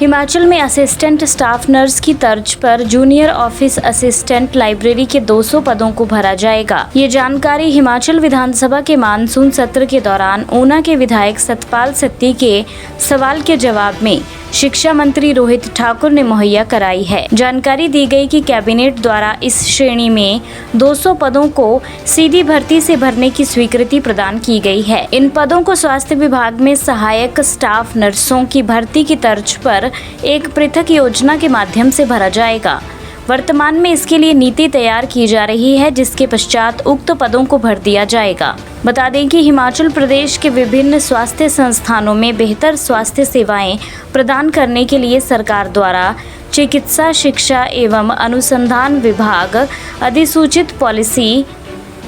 हिमाचल में assistant staff nurse की तर्ज पर जूनियर ऑफिस असिस्टेंट लाइब्रेरी के 200 पदों को भरा जाएगा। ये जानकारी हिमाचल विधानसभा के मानसून सत्र के दौरान ऊना के विधायक सतपाल सत्ती के सवाल के जवाब में शिक्षा मंत्री रोहित ठाकुर ने मुहैया कराई है। जानकारी दी गई कि कैबिनेट द्वारा इस श्रेणी में 200 पदों को सीधी भर्ती से भरने की स्वीकृति प्रदान की गई है। इन पदों को स्वास्थ्य विभाग में सहायक स्टाफ नर्सों की भर्ती की तर्ज पर एक पृथक योजना के माध्यम से भरा जाएगा। वर्तमान में इसके लिए नीति तैयार की जा रही है, जिसके पश्चात उक्त पदों को भर दिया जाएगा। बता दें कि हिमाचल प्रदेश के विभिन्न स्वास्थ्य संस्थानों में बेहतर स्वास्थ्य सेवाएं प्रदान करने के लिए सरकार द्वारा चिकित्सा शिक्षा एवं अनुसंधान विभाग अधिसूचित पॉलिसी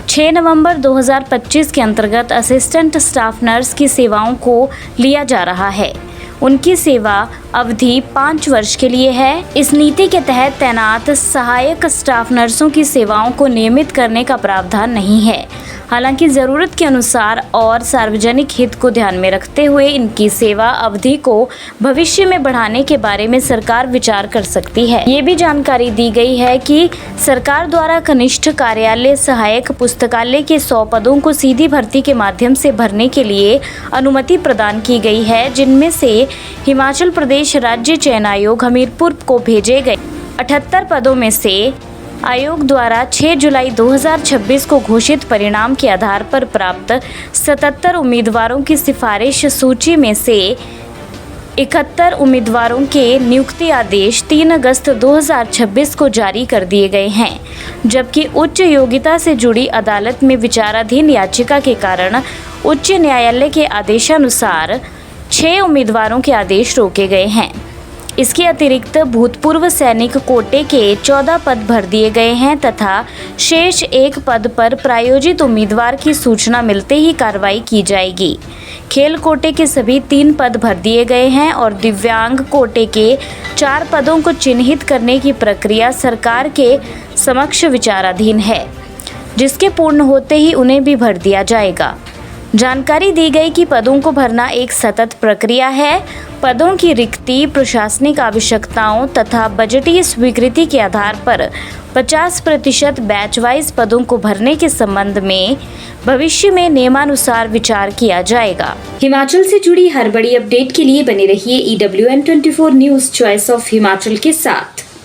6 नवंबर 2025 के अंतर्गत असिस्टेंट स्टाफ नर्स की सेवाओं को लिया जा रहा है। उनकी सेवा अवधि 5 वर्ष के लिए है। इस नीति के तहत तैनात सहायक स्टाफ नर्सों की सेवाओं को नियमित करने का प्रावधान नहीं है। हालांकि जरूरत के अनुसार और सार्वजनिक हित को ध्यान में रखते हुए इनकी सेवा अवधि को भविष्य में बढ़ाने के बारे में सरकार विचार कर सकती है। ये भी जानकारी दी गई है कि सरकार द्वारा कनिष्ठ कार्यालय सहायक पुस्तकालय के 100 पदों को सीधी भर्ती के माध्यम से भरने के लिए अनुमति प्रदान की गई है, जिनमें से हिमाचल प्रदेश राज्य चयन आयोग हमीरपुर को भेजे गए 78 पदों में से आयोग द्वारा 6 जुलाई 2026 को घोषित परिणाम के आधार पर प्राप्त 77 उम्मीदवारों की सिफारिश सूची में से 71 उम्मीदवारों के नियुक्ति आदेश 3 अगस्त 2026 को जारी कर दिए गए हैं, जबकि उच्च योग्यता से जुड़ी अदालत में विचाराधीन याचिका के कारण उच्च न्यायालय के आदेशानुसार 6 उम्मीदवारों के आदेश रोके गए हैं। इसके अतिरिक्त भूतपूर्व सैनिक कोटे के 14 पद भर दिए गए हैं तथा शेष 1 पद पर प्रायोजित उम्मीदवार की सूचना मिलते ही कार्रवाई की जाएगी। खेल कोटे के सभी 3 पद भर दिए गए हैं और दिव्यांग कोटे के 4 पदों को चिन्हित करने की प्रक्रिया सरकार के समक्ष विचाराधीन है, जिसके पूर्ण होते ही उन्हें भी भर दिया जाएगा। जानकारी दी गई कि पदों को भरना एक सतत प्रक्रिया है। पदों की रिक्ति, प्रशासनिक आवश्यकताओं तथा बजटीय स्वीकृति के आधार पर 50% बैच वाइज पदों को भरने के संबंध में भविष्य में नियमानुसार विचार किया जाएगा। हिमाचल से जुड़ी हर बड़ी अपडेट के लिए बने रहिए EWN24 news choice of Himachal के साथ।